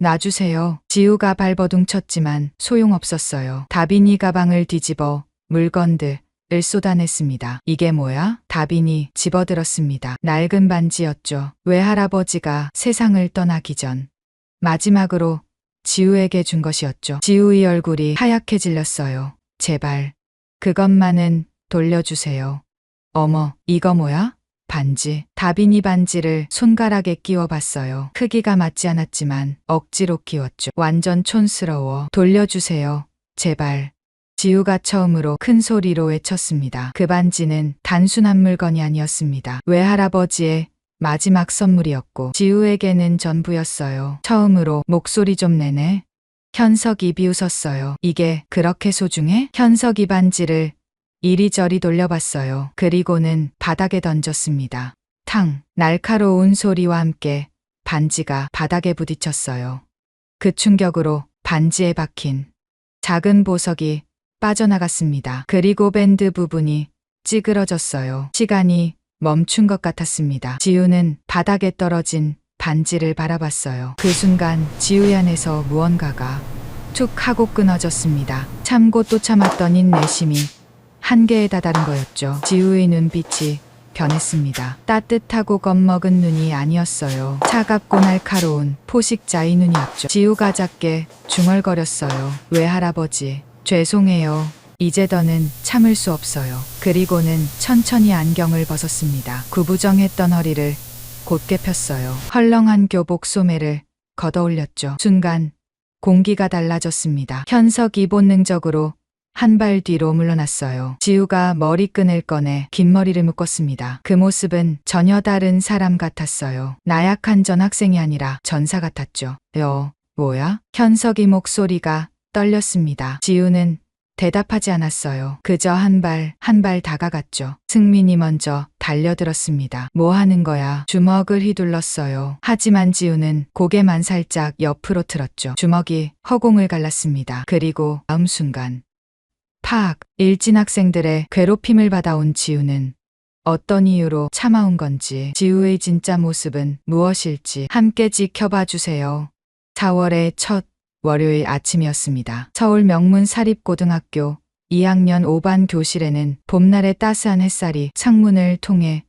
놔주세요. 지우가 발버둥 쳤지만 소용없었어요. 다빈이 가방을 뒤집어 물건들을 쏟아냈습니다. 이게 뭐야? 다빈이 집어들었습니다. 낡은 반지였죠. 외할아버지가 세상을 떠나기 전 마지막으로 지우에게 준 것이었죠. 지우의 얼굴이 하얗게 질렸어요. 제발 그것만은 돌려주세요. 어머, 이거 뭐야? 반지. 다빈이 반지를 손가락에 끼워 봤어요. 크기가 맞지 않았지만 억지로 끼웠죠. 완전 촌스러워. 돌려주세요. 제발. 지우가 처음으로 큰 소리로 외쳤습니다. 그 반지는 단순한 물건이 아니었습니다. 외할아버지의 마지막 선물이었고 지우에게는 전부였어요. 처음으로 목소리 좀 내네. 현석이 비웃었어요. 이게 그렇게 소중해? 현석이 반지를 이리저리 돌려봤어요. 그리고는 바닥에 던졌습니다. 탕! 날카로운 소리와 함께 반지가 바닥에 부딪혔어요. 그 충격으로 반지에 박힌 작은 보석이 빠져나갔습니다. 그리고 밴드 부분이 찌그러졌어요. 시간이 멈춘 것 같았습니다. 지우는 바닥에 떨어진 반지를 바라봤어요. 그 순간 지우의 안에서 무언가가 툭 하고 끊어졌습니다. 참고 또 참았던 인내심이 한계에 다다른 거였죠. 지우의 눈빛이 변했습니다. 따뜻하고 겁먹은 눈이 아니었어요. 차갑고 날카로운 포식자의 눈이었죠. 지우가 작게 중얼거렸어요. 외할아버지, 죄송해요. 이제 더는 참을 수 없어요. 그리고는 천천히 안경을 벗었습니다. 구부정했던 허리를 곧게 폈어요. 헐렁한 교복 소매를 걷어올렸죠. 순간 공기가 달라졌습니다. 현석이 본능적으로 한 발 뒤로 물러났어요. 지우가 머리끈을 꺼내 긴 머리를 묶었습니다. 그 모습은 전혀 다른 사람 같았어요. 나약한 전학생이 아니라 전사 같았죠. 뭐야? 현석이 목소리가 떨렸습니다. 지우는 대답하지 않았어요. 그저 한 발 다가갔죠. 승민이 먼저 달려들었습니다. 뭐 하는 거야? 주먹을 휘둘렀어요. 하지만 지우는 고개만 살짝 옆으로 틀었죠. 주먹이 허공을 갈랐습니다. 그리고 다음 순간 팍! 일진 학생들의 괴롭힘을 받아온 지우는 어떤 이유로 참아온 건지, 지우의 진짜 모습은 무엇일지 함께 지켜봐 주세요. 4월의 첫 월요일 아침이었습니다. 서울 명문 사립고등학교 2학년 5반 교실에는 봄날의 따스한 햇살이 창문을 통해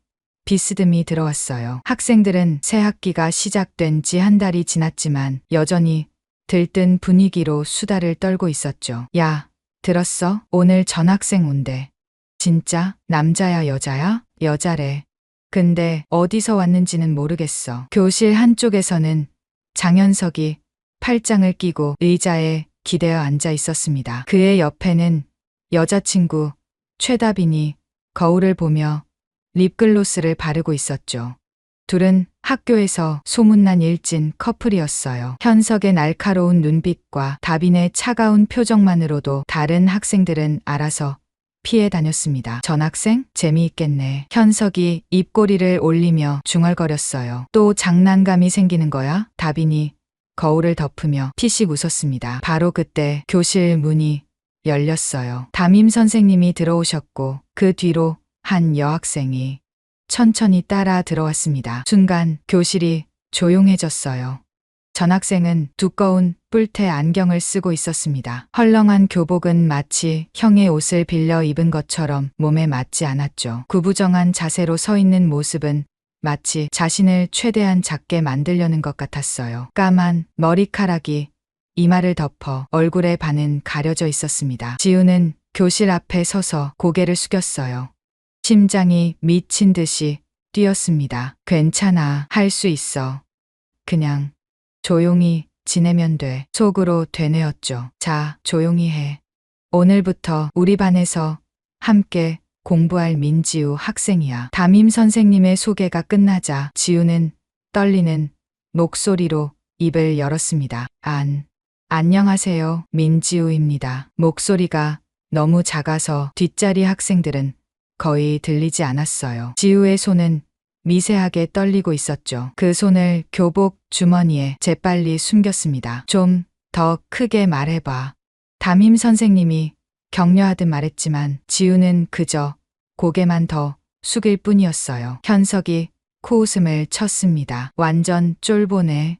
비스듬히 들어왔어요. 학생들은 새 학기가 시작된 지 한 달이 지났지만 여전히 들뜬 분위기로 수다를 떨고 있었죠. 야, 들었어? 오늘 전학생 온대. 진짜? 남자야, 여자야? 여자래. 근데 어디서 왔는지는 모르겠어. 교실 한쪽에서는 장현석이 팔짱을 끼고 의자에 기대어 앉아 있었습니다. 그의 옆에는 여자친구 최다빈이 거울을 보며 립글로스를 바르고 있었죠. 둘은 학교에서 소문난 일진 커플이었어요. 현석의 날카로운 눈빛과 다빈의 차가운 표정만으로도 다른 학생들은 알아서 피해 다녔습니다. 전학생? 재미있겠네. 현석이 입꼬리를 올리며 중얼거렸어요. 또 장난감이 생기는 거야? 다빈이 거울을 덮으며 피식 웃었습니다. 바로 그때 교실 문이 열렸어요. 담임 선생님이 들어오셨고 그 뒤로 한 여학생이 천천히 따라 들어왔습니다. 순간 교실이 조용해졌어요. 전학생은 두꺼운 뿔테 안경을 쓰고 있었습니다. 헐렁한 교복은 마치 형의 옷을 빌려 입은 것처럼 몸에 맞지 않았죠. 구부정한 자세로 서 있는 모습은 마치 자신을 최대한 작게 만들려는 것 같았어요. 까만 머리카락이 이마를 덮어 얼굴의 반은 가려져 있었습니다. 지우는 교실 앞에 서서 고개를 숙였어요. 심장이 미친 듯이 뛰었습니다. 괜찮아, 할 수 있어. 그냥 조용히 지내면 돼. 속으로 되뇌었죠. 자, 조용히 해. 오늘부터 우리 반에서 함께 공부할 민지우 학생이야. 담임 선생님의 소개가 끝나자 지우는 떨리는 목소리로 입을 열었습니다. 안녕하세요. 민지우입니다. 목소리가 너무 작아서 뒷자리 학생들은 거의 들리지 않았어요. 지우의 손은 미세하게 떨리고 있었죠. 그 손을 교복 주머니에 재빨리 숨겼습니다. 좀 더 크게 말해봐. 담임 선생님이 격려하듯 말했지만 지우는 그저 고개만 더 숙일 뿐이었어요. 현석이 코웃음을 쳤습니다. 완전 쫄보네.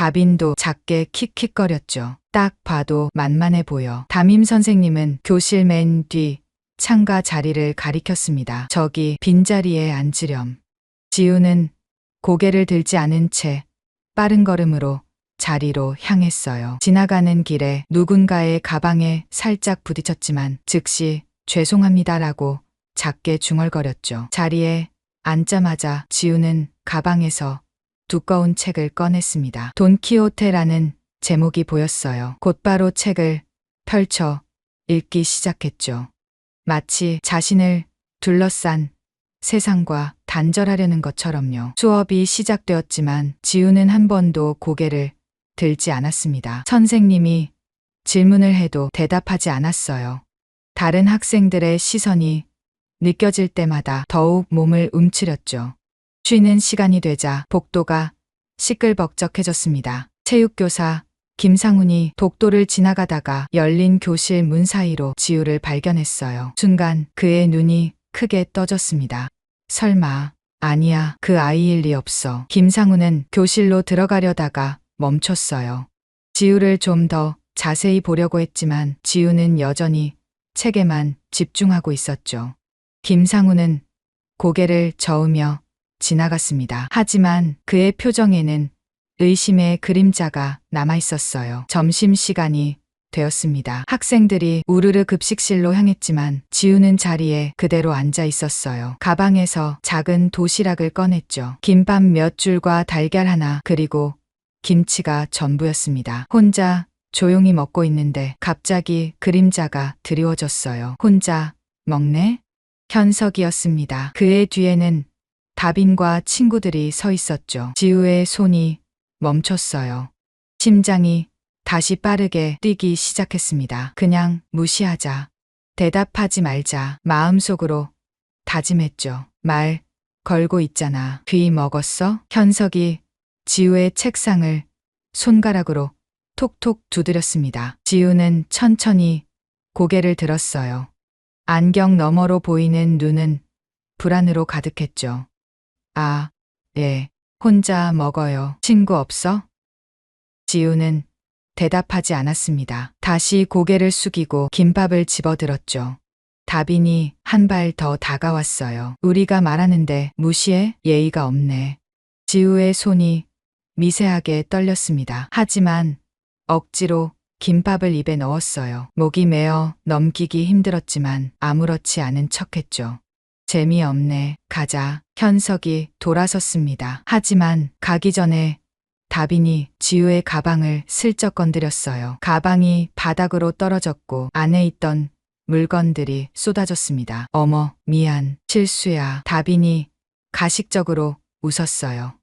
다빈도 작게 킥킥거렸죠. 딱 봐도 만만해 보여. 담임 선생님은 교실 맨 뒤 창가 자리를 가리켰습니다. 저기 빈자리에 앉으렴. 지우는 고개를 들지 않은 채 빠른 걸음으로 자리로 향했어요. 지나가는 길에 누군가의 가방에 살짝 부딪혔지만 즉시 죄송합니다라고 작게 중얼거렸죠. 자리에 앉자마자 지우는 가방에서 두꺼운 책을 꺼냈습니다. 돈키호테라는 제목이 보였어요. 곧바로 책을 펼쳐 읽기 시작했죠. 마치 자신을 둘러싼 세상과 단절하려는 것처럼요. 수업이 시작되었지만 지우는 한 번도 고개를 들지 않았습니다. 선생님이 질문을 해도 대답하지 않았어요. 다른 학생들의 시선이 느껴질 때마다 더욱 몸을 움츠렸죠. 쉬는 시간이 되자 복도가 시끌벅적해졌습니다. 체육교사 김상훈이 복도를 지나가다가 열린 교실 문 사이로 지우를 발견했어요. 순간 그의 눈이 크게 떠졌습니다. 설마, 아니야, 그 아이일 리 없어. 김상훈은 교실로 들어가려다가 멈췄어요. 지우를 좀 더 자세히 보려고 했지만 지우는 여전히 책에만 집중하고 있었죠. 김상훈은 고개를 저으며 지나갔습니다. 하지만 그의 표정에는 의심의 그림자가 남아 있었어요. 점심시간이 되었습니다. 학생들이 우르르 급식실로 향했지만 지우는 자리에 그대로 앉아 있었어요. 가방에서 작은 도시락을 꺼냈죠. 김밥 몇 줄과 달걀 하나 그리고 김치가 전부였습니다. 혼자 조용히 먹고 있는데 갑자기 그림자가 드리워졌어요. 혼자 먹네? 현석이었습니다. 그의 뒤에는 다빈과 친구들이 서 있었죠. 지우의 손이 멈췄어요. 심장이 다시 빠르게 뛰기 시작했습니다. 그냥 무시하자. 대답하지 말자. 마음속으로 다짐했죠. 말 걸고 있잖아. 귀 먹었어? 현석이 지우의 책상을 손가락으로 톡톡 두드렸습니다. 지우는 천천히 고개를 들었어요. 안경 너머로 보이는 눈은 불안으로 가득했죠. 아, 예. 혼자 먹어요. 친구 없어? 지우는 대답하지 않았습니다. 다시 고개를 숙이고 김밥을 집어들었죠. 다빈이 한 발 더 다가왔어요. 우리가 말하는데 무시해? 예의가 없네. 지우의 손이 미세하게 떨렸습니다. 하지만 억지로 김밥을 입에 넣었어요. 목이 메어 넘기기 힘들었지만 아무렇지 않은 척했죠. 재미없네. 가자. 현석이 돌아섰습니다. 하지만 가기 전에 다빈이 지우의 가방을 슬쩍 건드렸어요. 가방이 바닥으로 떨어졌고 안에 있던 물건들이 쏟아졌습니다. 어머, 미안. 실수야. 다빈이 가식적으로 웃었어요.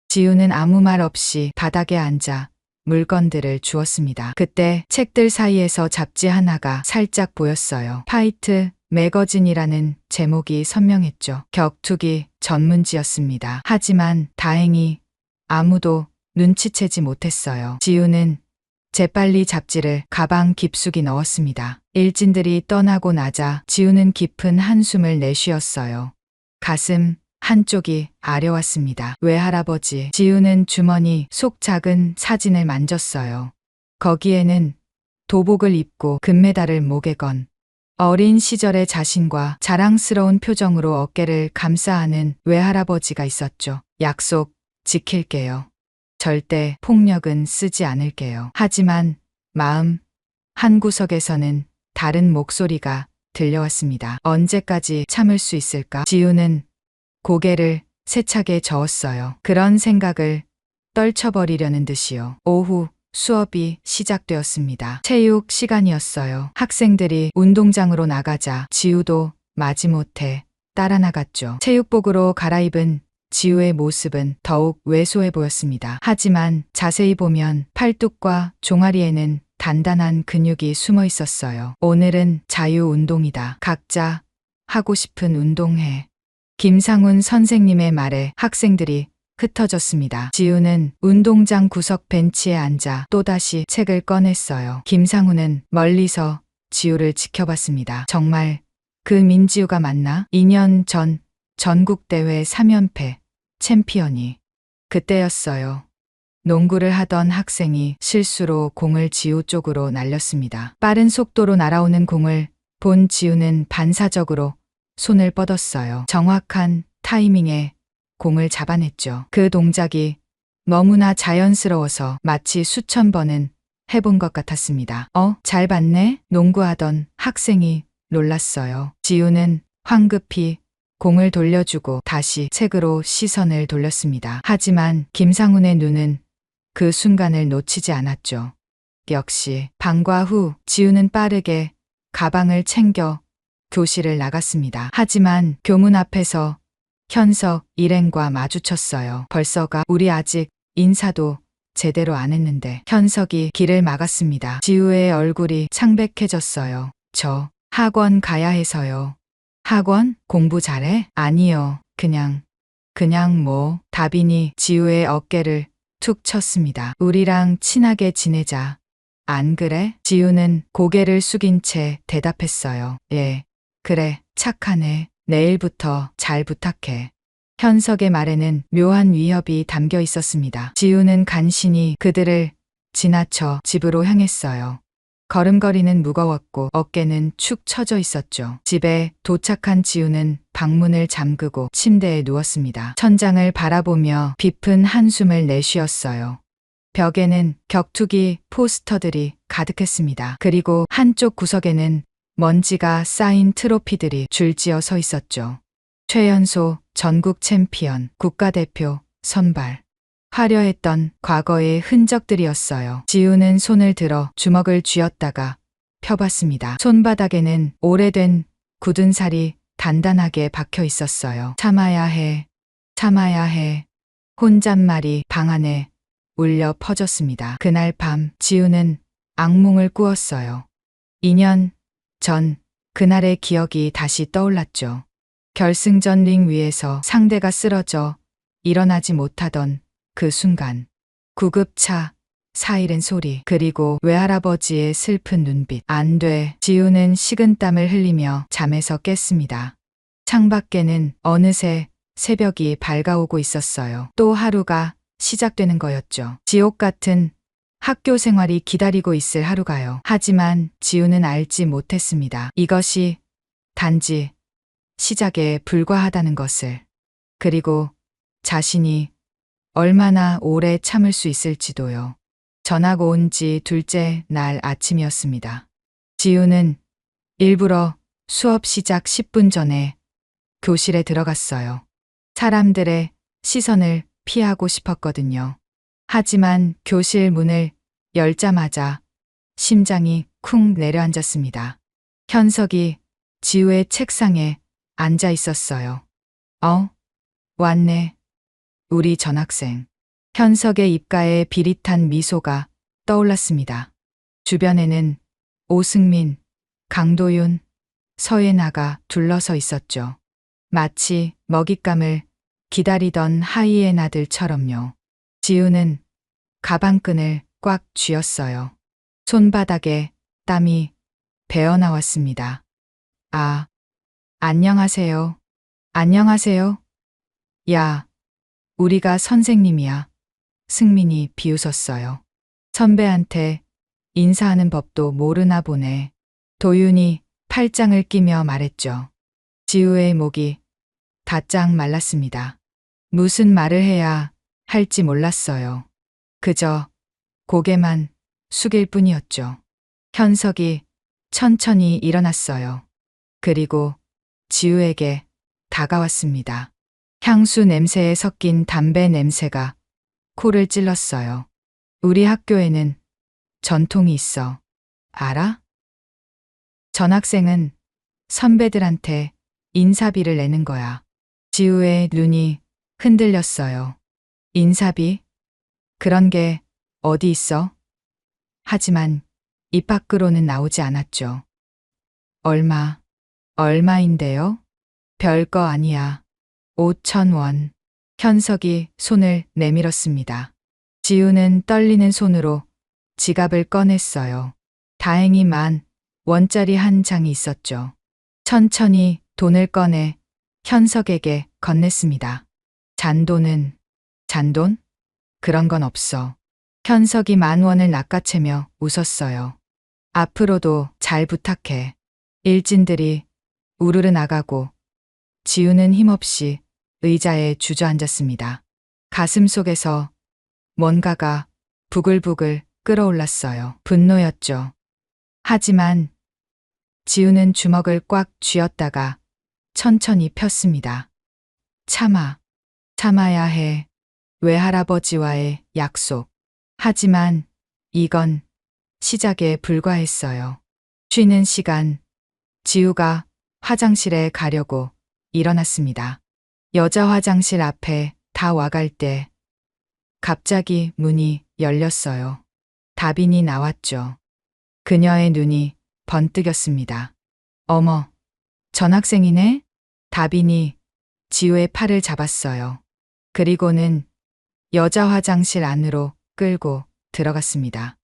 지우는 아무 말 없이 바닥에 앉아 물건들을 주었습니다. 그때 책들 사이에서 잡지 하나가 살짝 보였어요. 파이트 매거진이라는 제목이 선명했죠. 격투기 전문지였습니다. 하지만 다행히 아무도 눈치채지 못했어요. 지우는 재빨리 잡지를 가방 깊숙이 넣었습니다. 일진들이 떠나고 나자 지우는 깊은 한숨을 내쉬었어요. 가슴 한쪽이 아려왔습니다. 외할아버지. 지우는 주머니 속 작은 사진을 만졌어요. 거기에는 도복을 입고 금메달을 목에 건 어린 시절의 자신과 자랑스러운 표정으로 어깨를 감싸 안은 외할아버지가 있었죠. 약속 지킬게요. 절대 폭력은 쓰지 않을게요. 하지만 마음 한구석에서는 다른 목소리가 들려왔습니다. 언제까지 참을 수 있을까? 지우는 고개를 세차게 저었어요. 그런 생각을 떨쳐버리려는 듯이요. 오후 수업이 시작되었습니다. 체육 시간이었어요. 학생들이 운동장으로 나가자 지우도 마지못해 따라 나갔죠. 체육복으로 갈아입은 지우의 모습은 더욱 왜소해 보였습니다. 하지만 자세히 보면 팔뚝과 종아리에는 단단한 근육이 숨어 있었어요. 오늘은 자유운동이다. 각자 하고 싶은 운동해. 김상훈 선생님의 말에 학생들이 흩어졌습니다. 지우는 운동장 구석 벤치에 앉아 또다시 책을 꺼냈어요. 김상훈은 멀리서 지우를 지켜봤습니다. 정말 그 민지우가 맞나? 2년 전 전국대회 3연패 챔피언이 그때였어요. 농구를 하던 학생이 실수로 공을 지우 쪽으로 날렸습니다. 빠른 속도로 날아오는 공을 본 지우는 반사적으로 손을 뻗었어요. 정확한 타이밍에 공을 잡아냈죠. 그 동작이 너무나 자연스러워서 마치 수천 번은 해본 것 같았습니다. 잘 봤네? 농구하던 학생이 놀랐어요. 지우는 황급히 공을 돌려주고 다시 책으로 시선을 돌렸습니다. 하지만 김상훈의 눈은 그 순간을 놓치지 않았죠. 역시 방과 후 지우는 빠르게 가방을 챙겨 교실을 나갔습니다. 하지만 교문 앞에서 현석 일행과 마주쳤어요. 벌써가 우리 아직 인사도 제대로 안 했는데. 현석이 길을 막았습니다. 지우의 얼굴이 창백해졌어요. 저 학원 가야 해서요. 학원? 공부 잘해? 아니요. 그냥 뭐. 다빈이 지우의 어깨를 툭 쳤습니다. 우리랑 친하게 지내자. 안 그래? 지우는 고개를 숙인 채 대답했어요. 예. 그래. 착하네. 내일부터 잘 부탁해. 현석의 말에는 묘한 위협이 담겨 있었습니다. 지우는 간신히 그들을 지나쳐 집으로 향했어요. 걸음걸이는 무거웠고 어깨는 축 처져 있었죠. 집에 도착한 지우는 방문을 잠그고 침대에 누웠습니다. 천장을 바라보며 깊은 한숨을 내쉬었어요. 벽에는 격투기 포스터들이 가득했습니다. 그리고 한쪽 구석에는 먼지가 쌓인 트로피들이 줄지어 서 있었죠. 최연소 전국 챔피언, 국가대표, 선발. 화려했던 과거의 흔적들이었어요. 지우는 손을 들어 주먹을 쥐었다가 펴봤습니다. 손바닥에는 오래된 굳은 살이 단단하게 박혀 있었어요. 참아야 해. 혼잣말이 방 안에 울려 퍼졌습니다. 그날 밤 지우는 악몽을 꾸었어요. 2년 전 그날의 기억이 다시 떠올랐죠. 결승전 링 위에서 상대가 쓰러져 일어나지 못하던 그 순간, 구급차, 사이렌 소리, 그리고 외할아버지의 슬픈 눈빛. 안 돼. 지우는 식은땀을 흘리며 잠에서 깼습니다. 창밖에는 어느새 새벽이 밝아오고 있었어요. 또 하루가 시작되는 거였죠. 지옥 같은 학교 생활이 기다리고 있을 하루가요. 하지만 지우는 알지 못했습니다. 이것이 단지 시작에 불과하다는 것을. 그리고 자신이 얼마나 오래 참을 수 있을지도요. 전학 온 지 둘째 날 아침이었습니다. 지우는 일부러 수업 시작 10분 전에 교실에 들어갔어요. 사람들의 시선을 피하고 싶었거든요. 하지만 교실 문을 열자마자 심장이 쿵 내려앉았습니다. 현석이 지우의 책상에 앉아 있었어요. 왔네. 우리 전학생. 현석의 입가에 비릿한 미소가 떠올랐습니다. 주변에는 오승민, 강도윤, 서예나가 둘러서 있었죠. 마치 먹잇감을 기다리던 하이에나들처럼요. 지우는 가방끈을 꽉 쥐었어요. 손바닥에 땀이 배어나왔습니다. 안녕하세요. 야, 우리가 선생님이야. 승민이 비웃었어요. 선배한테 인사하는 법도 모르나 보네. 도윤이 팔짱을 끼며 말했죠. 지우의 목이 바짝 말랐습니다. 무슨 말을 해야 할지 몰랐어요. 그저 고개만 숙일 뿐이었죠. 현석이 천천히 일어났어요. 그리고 지우에게 다가왔습니다. 향수 냄새에 섞인 담배 냄새가 코를 찔렀어요. 우리 학교에는 전통이 있어. 알아? 전학생은 선배들한테 인사비를 내는 거야. 지우의 눈이 흔들렸어요. 인사비? 그런 게 어디 있어? 하지만 입 밖으로는 나오지 않았죠. 얼마인데요? 별거 아니야. 5,000원. 현석이 손을 내밀었습니다. 지우는 떨리는 손으로 지갑을 꺼냈어요. 다행히 10,000원짜리 한 장이 있었죠. 천천히 돈을 꺼내 현석에게 건넸습니다. 잔돈? 그런 건 없어. 현석이 10,000원을 낚아채며 웃었어요. 앞으로도 잘 부탁해. 일진들이 우르르 나가고 지우는 힘없이 의자에 주저앉았습니다. 가슴 속에서 뭔가가 부글부글 끓어올랐어요. 분노였죠. 하지만 지우는 주먹을 꽉 쥐었다가 천천히 폈습니다. 참아야 해. 외할아버지와의 약속. 하지만 이건 시작에 불과했어요. 쉬는 시간, 지우가 화장실에 가려고 일어났습니다. 여자 화장실 앞에 다 와갈 때 갑자기 문이 열렸어요. 다빈이 나왔죠. 그녀의 눈이 번뜩였습니다. 어머, 전학생이네? 다빈이 지우의 팔을 잡았어요. 그리고는 여자 화장실 안으로 끌고 들어갔습니다.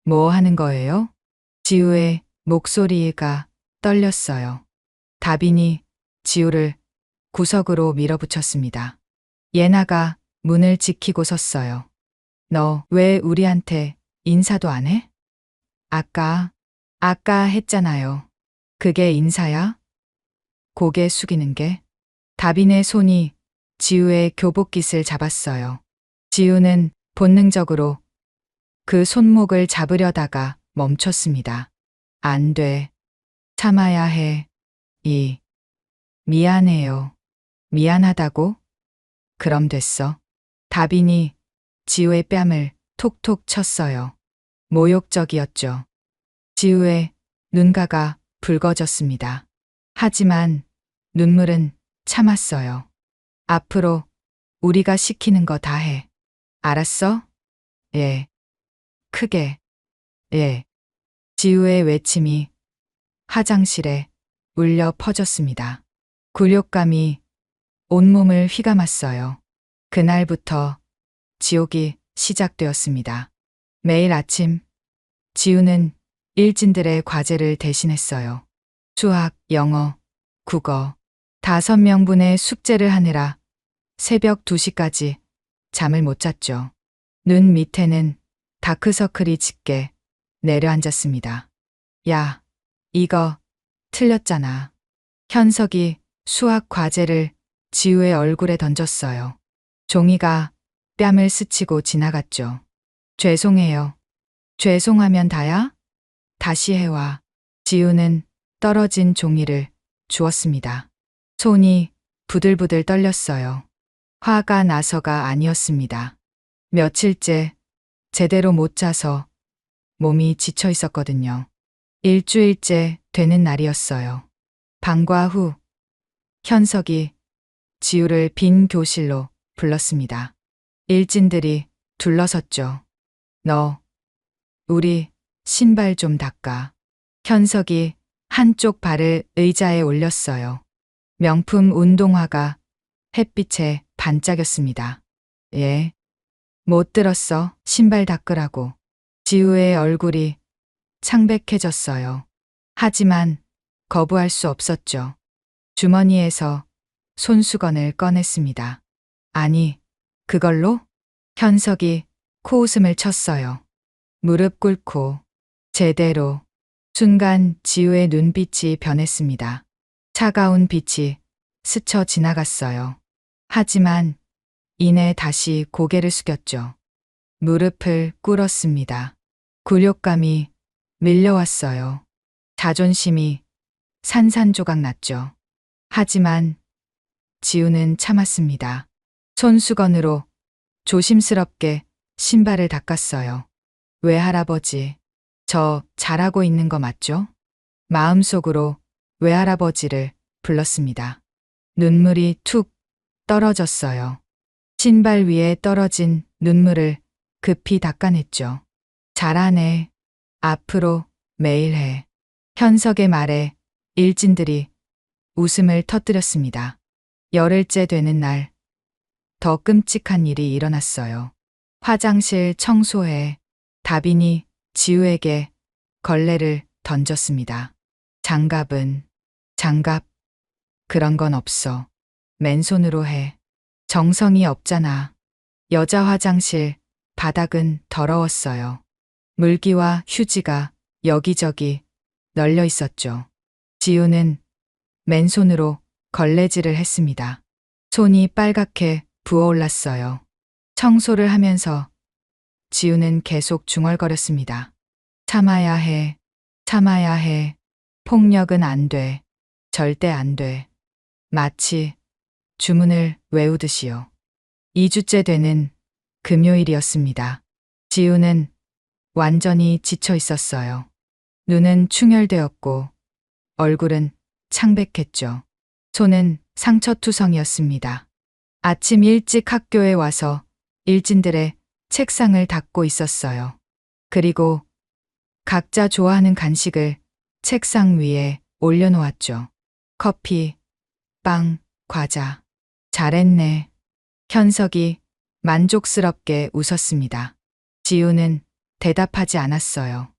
뭐 하는 거예요? 지우의 목소리가 떨렸어요. 다빈이 지우를 구석으로 밀어붙였습니다. 예나가 문을 지키고 섰어요. 너 왜 우리한테 인사도 안 해? 아까 했잖아요. 그게 인사야? 고개 숙이는 게? 다빈의 손이 지우의 교복깃을 잡았어요. 지우는 본능적으로 그 손목을 잡으려다가 멈췄습니다. 안 돼. 참아야 해. 미안해요. 미안하다고? 그럼 됐어. 다빈이 지우의 뺨을 톡톡 쳤어요. 모욕적이었죠. 지우의 눈가가 붉어졌습니다. 하지만 눈물은 참았어요. 앞으로 우리가 시키는 거 다 해. 알았어? 예. 크게. 예. 지우의 외침이 화장실에 울려 퍼졌습니다. 굴욕감이 온몸을 휘감았어요. 그날부터 지옥이 시작되었습니다. 매일 아침 지우는 일진들의 과제를 대신했어요. 수학, 영어, 국어 5명분의 숙제를 하느라 새벽 2시까지 잠을 못 잤죠. 눈 밑에는 다크서클이 짙게 내려앉았습니다. 야, 이거 틀렸잖아. 현석이 수학 과제를 지우의 얼굴에 던졌어요. 종이가 뺨을 스치고 지나갔죠. 죄송해요. 죄송하면 다야? 다시 해와. 지우는 떨어진 종이를 주었습니다. 손이 부들부들 떨렸어요. 화가 나서가 아니었습니다. 며칠째 제대로 못 자서 몸이 지쳐 있었거든요. 일주일째 되는 날이었어요. 방과 후 현석이 지우를 빈 교실로 불렀습니다. 일진들이 둘러섰죠. 너, 우리 신발 좀 닦아. 현석이 한쪽 발을 의자에 올렸어요. 명품 운동화가 햇빛에 반짝였습니다. 예. 못 들었어. 신발 닦으라고. 지우의 얼굴이 창백해졌어요. 하지만 거부할 수 없었죠. 주머니에서 손수건을 꺼냈습니다. 아니, 그걸로? 현석이 코웃음을 쳤어요. 무릎 꿇고 제대로. 순간 지우의 눈빛이 변했습니다. 차가운 빛이 스쳐 지나갔어요. 하지만 이내 다시 고개를 숙였죠. 무릎을 꿇었습니다. 굴욕감이 밀려왔어요. 자존심이 산산조각 났죠. 하지만 지우는 참았습니다. 손수건으로 조심스럽게 신발을 닦았어요. 외할아버지, 저 잘하고 있는 거 맞죠? 마음속으로 외할아버지를 불렀습니다. 눈물이 툭 떨어졌어요. 신발 위에 떨어진 눈물을 급히 닦아냈죠. 잘하네. 앞으로 매일 해. 현석의 말에 일진들이 웃음을 터뜨렸습니다. 열흘째 되는 날, 더 끔찍한 일이 일어났어요. 화장실 청소에 다빈이 지우에게 걸레를 던졌습니다. 장갑, 그런 건 없어. 맨손으로 해. 정성이 없잖아. 여자 화장실 바닥은 더러웠어요. 물기와 휴지가 여기저기 널려 있었죠. 지우는 맨손으로 걸레질을 했습니다. 손이 빨갛게 부어올랐어요. 청소를 하면서 지우는 계속 중얼거렸습니다. 참아야 해. 참아야 해. 폭력은 안 돼. 절대 안 돼. 마치 주문을 외우듯이요. 2주째 되는 금요일이었습니다. 지우는 완전히 지쳐 있었어요. 눈은 충혈되었고 얼굴은 창백했죠. 손은 상처투성이었습니다. 아침 일찍 학교에 와서 일진들의 책상을 닦고 있었어요. 그리고 각자 좋아하는 간식을 책상 위에 올려놓았죠. 커피, 빵, 과자. 잘했네. 현석이 만족스럽게 웃었습니다. 지우는 대답하지 않았어요.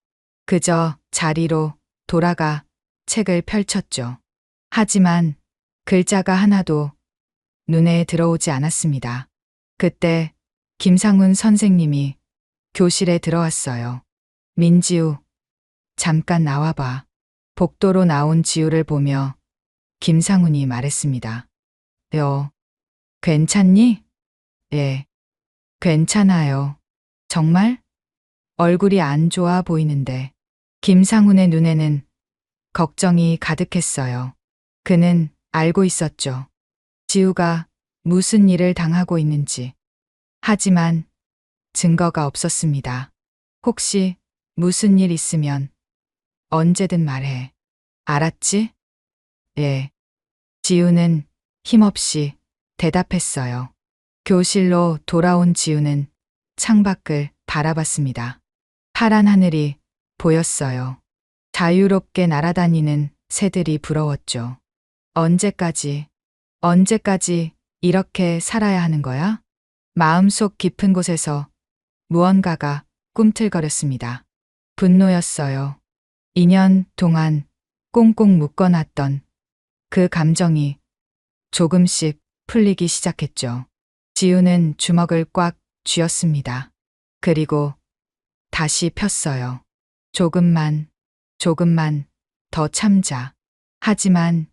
그저 자리로 돌아가 책을 펼쳤죠. 하지만 글자가 하나도 눈에 들어오지 않았습니다. 그때 김상훈 선생님이 교실에 들어왔어요. 민지우, 잠깐 나와봐. 복도로 나온 지우를 보며 김상훈이 말했습니다. 괜찮니? 예, 괜찮아요. 정말? 얼굴이 안 좋아 보이는데. 김상훈의 눈에는 걱정이 가득했어요. 그는 알고 있었죠. 지우가 무슨 일을 당하고 있는지. 하지만 증거가 없었습니다. 혹시 무슨 일 있으면 언제든 말해. 알았지? 예. 지우는 힘없이 대답했어요. 교실로 돌아온 지우는 창밖을 바라봤습니다. 파란 하늘이 보였어요. 자유롭게 날아다니는 새들이 부러웠죠. 언제까지 이렇게 살아야 하는 거야? 마음속 깊은 곳에서 무언가가 꿈틀거렸습니다. 분노였어요. 2년 동안 꽁꽁 묶어놨던 그 감정이 조금씩 풀리기 시작했죠. 지우는 주먹을 꽉 쥐었습니다. 그리고 다시 폈어요. 조금만 더 참자. 하지만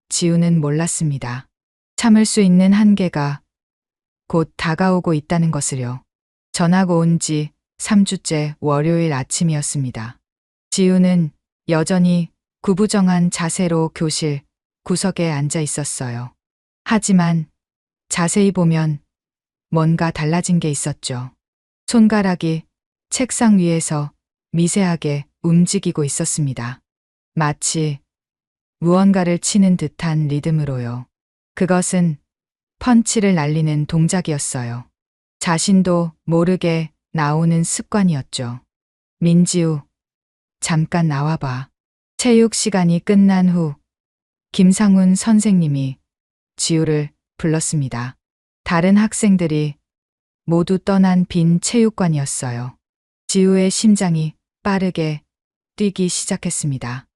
지우는 몰랐습니다. 참을 수 있는 한계가 곧 다가오고 있다는 것을요. 전학 온 지 3주째 월요일 아침이었습니다. 지우는 여전히 구부정한 자세로 교실 구석에 앉아 있었어요. 하지만 자세히 보면 뭔가 달라진 게 있었죠. 손가락이 책상 위에서 미세하게 움직이고 있었습니다. 마치 무언가를 치는 듯한 리듬으로요. 그것은 펀치를 날리는 동작이었어요. 자신도 모르게 나오는 습관이었죠. 민지우, 잠깐 나와봐. 체육 시간이 끝난 후 김상훈 선생님이 지우를 불렀습니다. 다른 학생들이 모두 떠난 빈 체육관이었어요. 지우의 심장이 빠르게 뛰기 시작했습니다.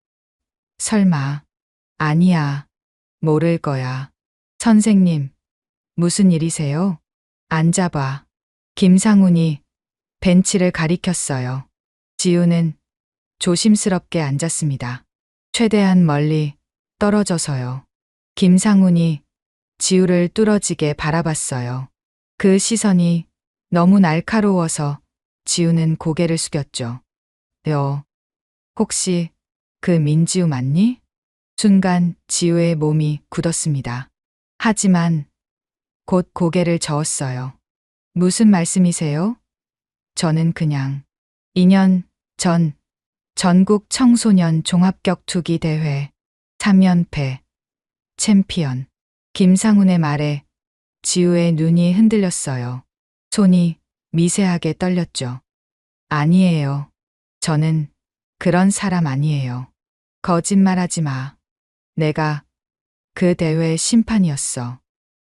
설마, 아니야, 모를 거야. 선생님, 무슨 일이세요? 앉아봐. 김상훈이 벤치를 가리켰어요. 지우는 조심스럽게 앉았습니다. 최대한 멀리 떨어져서요. 김상훈이 지우를 뚫어지게 바라봤어요. 그 시선이 너무 날카로워서 지우는 고개를 숙였죠. 혹시 그 민지우 맞니? 순간 지우의 몸이 굳었습니다. 하지만 곧 고개를 저었어요. 무슨 말씀이세요? 저는 그냥 2년 전 전국 청소년 종합격투기 대회 3연패 챔피언. 김상훈의 말에 지우의 눈이 흔들렸어요. 손이 미세하게 떨렸죠. 아니에요. 저는 그런 사람 아니에요. 거짓말하지 마. 내가 그 대회 심판이었어.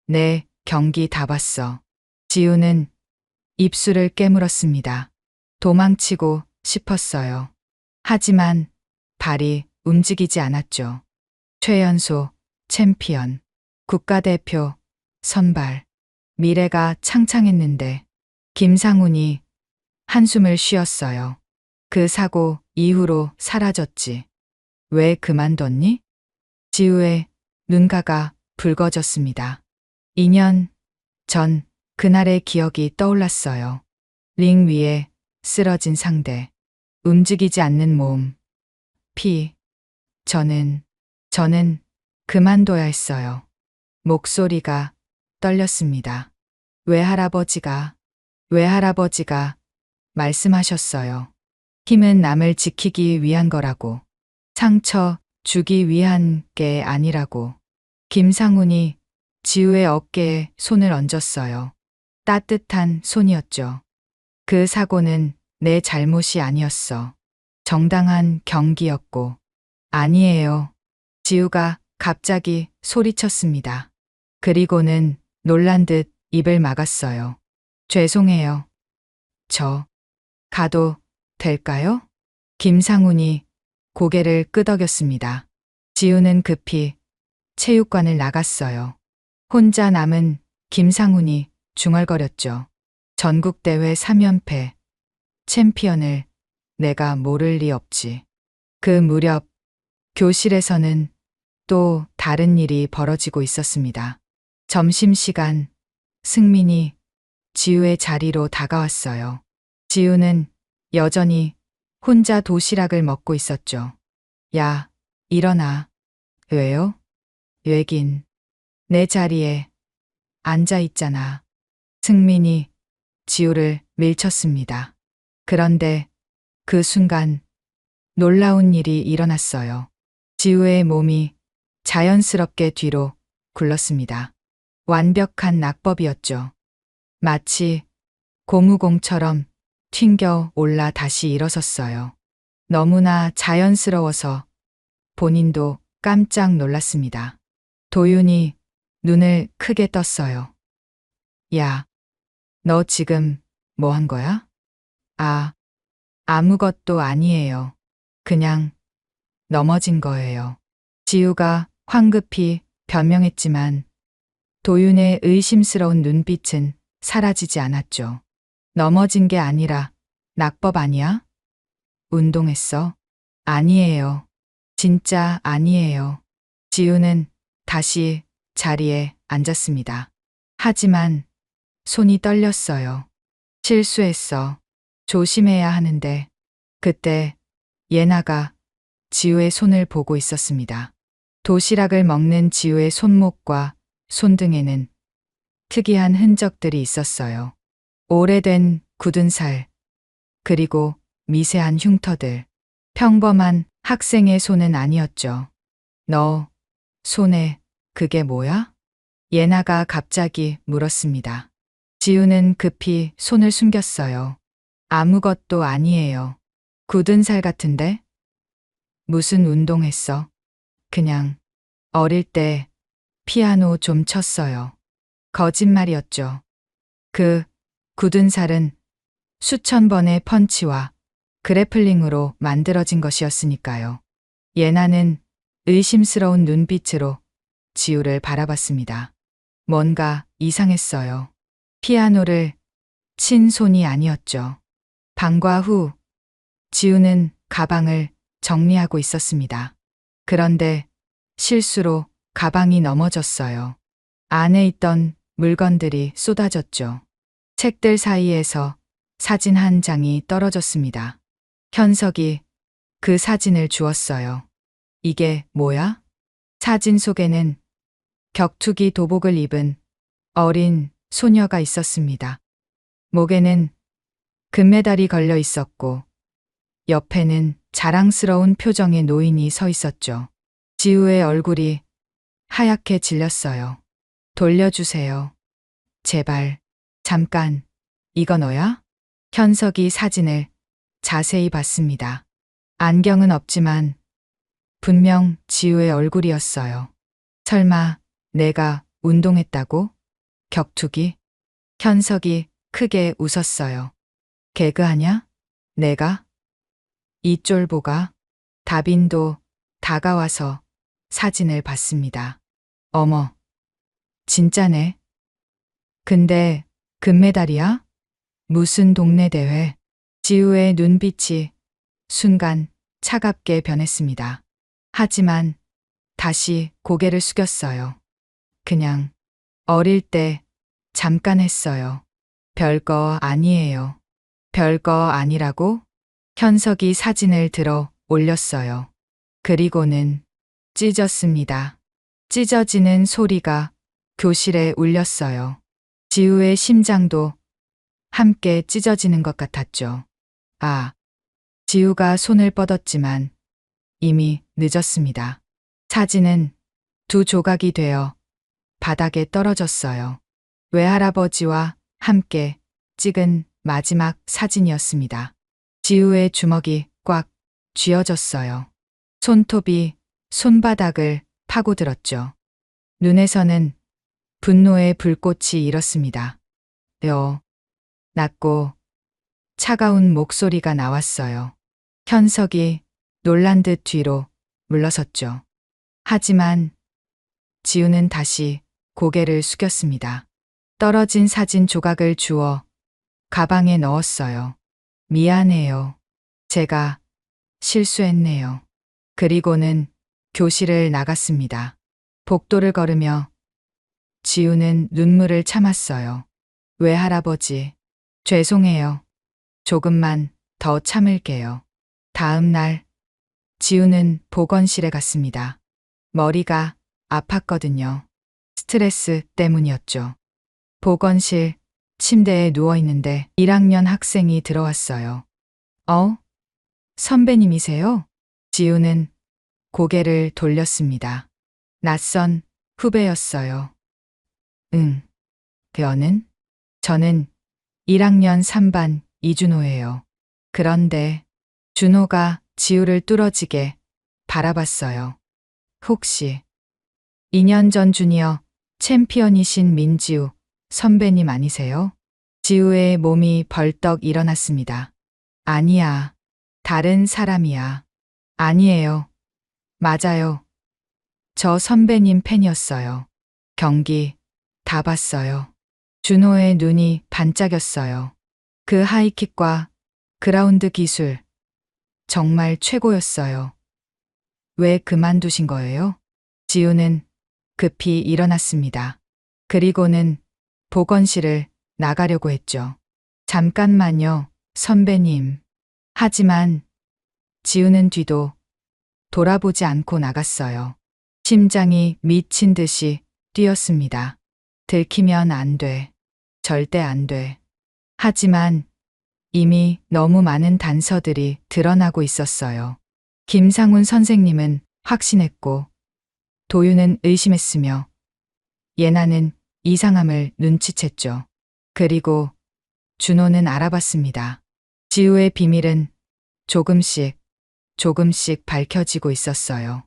내 경기 다 봤어. 지우는 입술을 깨물었습니다. 도망치고 싶었어요. 하지만 발이 움직이지 않았죠. 최연소 챔피언, 국가대표 선발, 미래가 창창했는데 김상훈이 한숨을 쉬었어요. 그 사고 이후로 사라졌지. 왜 그만뒀니? 지우의 눈가가 붉어졌습니다. 2년 전 그날의 기억이 떠올랐어요. 링 위에 쓰러진 상대, 움직이지 않는 몸, 피. 저는 그만둬야 했어요. 목소리가 떨렸습니다. 왜 할아버지가 말씀하셨어요. 힘은 남을 지키기 위한 거라고. 상처 주기 위한 게 아니라고. 김상훈이 지우의 어깨에 손을 얹었어요. 따뜻한 손이었죠. 그 사고는 내 잘못이 아니었어. 정당한 경기였고. 아니에요. 지우가 갑자기 소리쳤습니다. 그리고는 놀란 듯 입을 막았어요. 죄송해요. 저 가도 될까요? 김상훈이 고개를 끄덕였습니다. 지우는 급히 체육관을 나갔어요. 혼자 남은 김상훈이 중얼거렸죠. 전국대회 3연패, 챔피언을 내가 모를 리 없지. 그 무렵 교실에서는 또 다른 일이 벌어지고 있었습니다. 점심시간 승민이 지우의 자리로 다가왔어요. 지우는 여전히 혼자 도시락을 먹고 있었죠. 야, 일어나. 왜요? 왜긴. 내 자리에 앉아 있잖아. 승민이 지우를 밀쳤습니다. 그런데 그 순간 놀라운 일이 일어났어요. 지우의 몸이 자연스럽게 뒤로 굴렀습니다. 완벽한 낙법이었죠. 마치 고무공처럼 튕겨 올라 다시 일어섰어요. 너무나 자연스러워서 본인도 깜짝 놀랐습니다. 도윤이 눈을 크게 떴어요. 야, 너 지금 뭐 한 거야? 아무것도 아니에요. 그냥 넘어진 거예요. 지우가 황급히 변명했지만 도윤의 의심스러운 눈빛은 사라지지 않았죠. 넘어진 게 아니라 낙법 아니야? 운동했어? 아니에요. 진짜 아니에요. 지우는 다시 자리에 앉았습니다. 하지만 손이 떨렸어요. 실수했어. 조심해야 하는데. 그때 예나가 지우의 손을 보고 있었습니다. 도시락을 먹는 지우의 손목과 손등에는 특이한 흔적들이 있었어요. 오래된 굳은 살, 그리고 미세한 흉터들. 평범한 학생의 손은 아니었죠. 너 손에 그게 뭐야? 예나가 갑자기 물었습니다. 지우는 급히 손을 숨겼어요. 아무것도 아니에요. 굳은 살 같은데? 무슨 운동했어? 그냥 어릴 때 피아노 좀 쳤어요. 거짓말이었죠. 그 굳은 살은 수천 번의 펀치와 그래플링으로 만들어진 것이었으니까요. 예나는 의심스러운 눈빛으로 지우를 바라봤습니다. 뭔가 이상했어요. 피아노를 친 손이 아니었죠. 방과 후 지우는 가방을 정리하고 있었습니다. 그런데 실수로 가방이 넘어졌어요. 안에 있던 물건들이 쏟아졌죠. 책들 사이에서 사진 한 장이 떨어졌습니다. 현석이 그 사진을 주었어요. 이게 뭐야? 사진 속에는 격투기 도복을 입은 어린 소녀가 있었습니다. 목에는 금메달이 걸려 있었고 옆에는 자랑스러운 표정의 노인이 서 있었죠. 지우의 얼굴이 하얗게 질렸어요. 돌려주세요. 제발. 잠깐. 이거 너야? 현석이 사진을 자세히 봤습니다. 안경은 없지만 분명 지우의 얼굴이었어요. 설마 내가 운동했다고? 격투기? 현석이 크게 웃었어요. 개그하냐? 내가? 이 쫄보가? 다빈도 다가와서 사진을 봤습니다. 어머, 진짜네. 근데 금메달이야? 무슨 동네 대회? 지우의 눈빛이 순간 차갑게 변했습니다. 하지만 다시 고개를 숙였어요. 그냥 어릴 때 잠깐 했어요. 별거 아니에요. 별거 아니라고? 현석이 사진을 들어 올렸어요. 그리고는 찢었습니다. 찢어지는 소리가 교실에 울렸어요. 지우의 심장도 함께 찢어지는 것 같았죠. 아, 지우가 손을 뻗었지만 이미 늦었습니다. 사진은 두 조각이 되어 바닥에 떨어졌어요. 외할아버지와 함께 찍은 마지막 사진이었습니다. 지우의 주먹이 꽉 쥐어졌어요. 손톱이 손바닥을 파고들었죠. 눈에서는 분노의 불꽃이 일었습니다. 낮고 차가운 목소리가 나왔어요. 현석이 놀란 듯 뒤로 물러섰죠. 하지만 지우는 다시 고개를 숙였습니다. 떨어진 사진 조각을 주워 가방에 넣었어요. 미안해요. 제가 실수했네요. 그리고는 교실을 나갔습니다. 복도를 걸으며 지우는 눈물을 참았어요. 외할아버지, 죄송해요. 조금만 더 참을게요. 다음 날, 지우는 보건실에 갔습니다. 머리가 아팠거든요. 스트레스 때문이었죠. 보건실 침대에 누워있는데 1학년 학생이 들어왔어요. 선배님이세요? 지우는 고개를 돌렸습니다. 낯선 후배였어요. 응. 너는? 저는 1학년 3반 이준호예요. 그런데 준호가 지우를 뚫어지게 바라봤어요. 혹시 2년 전 주니어 챔피언이신 민지우 선배님 아니세요? 지우의 몸이 벌떡 일어났습니다. 아니야. 다른 사람이야. 아니에요. 맞아요. 저 선배님 팬이었어요. 경기 다 봤어요. 준호의 눈이 반짝였어요. 그 하이킥과 그라운드 기술 정말 최고였어요. 왜 그만두신 거예요? 지우는 급히 일어났습니다. 그리고는 보건실을 나가려고 했죠. 잠깐만요, 선배님. 하지만 지우는 뒤도 돌아보지 않고 나갔어요. 심장이 미친 듯이 뛰었습니다. 들키면 안 돼. 절대 안 돼. 하지만 이미 너무 많은 단서들이 드러나고 있었어요. 김상훈 선생님은 확신했고 도윤은 의심했으며 예나는 이상함을 눈치챘죠. 그리고 준호는 알아봤습니다. 지우의 비밀은 조금씩 밝혀지고 있었어요.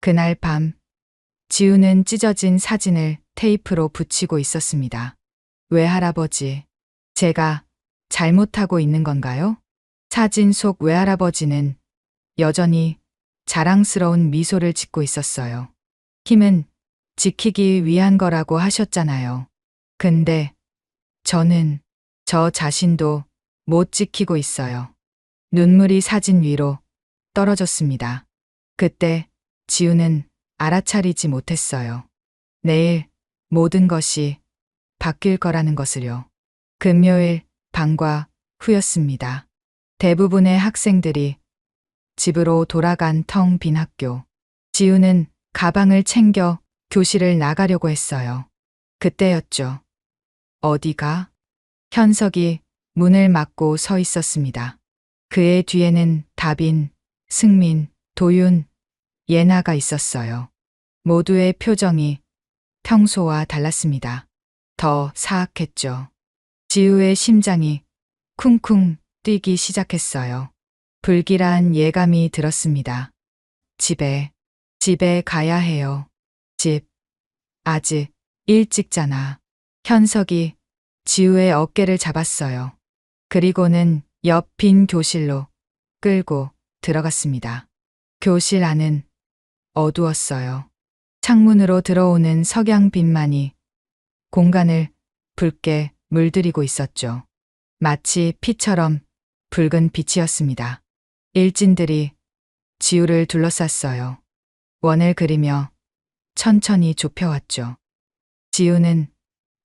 그날 밤 지우는 찢어진 사진을 테이프로 붙이고 있었습니다. 외할아버지, 제가 잘못하고 있는 건가요? 사진 속 외할아버지는 여전히 자랑스러운 미소를 짓고 있었어요. 힘은 지키기 위한 거라고 하셨잖아요. 근데 저는 저 자신도 못 지키고 있어요. 눈물이 사진 위로 떨어졌습니다. 그때 지우는 알아차리지 못했어요. 내일 모든 것이 바뀔 거라는 것을요. 금요일 방과 후였습니다. 대부분의 학생들이 집으로 돌아간 텅 빈 학교. 지우는 가방을 챙겨 교실을 나가려고 했어요. 그때였죠. 어디가? 현석이 문을 막고 서 있었습니다. 그의 뒤에는 다빈, 승민, 도윤, 예나가 있었어요. 모두의 표정이 평소와 달랐습니다. 더 사악했죠. 지우의 심장이 쿵쿵 뛰기 시작했어요. 불길한 예감이 들었습니다. 집에 가야 해요. 아직 일찍잖아. 현석이 지우의 어깨를 잡았어요. 그리고는 옆 빈 교실로 끌고 들어갔습니다. 교실 안은 어두웠어요. 창문으로 들어오는 석양빛만이 공간을 붉게 물들이고 있었죠. 마치 피처럼 붉은 빛이었습니다. 일진들이 지우를 둘러쌌어요. 원을 그리며 천천히 좁혀왔죠. 지우는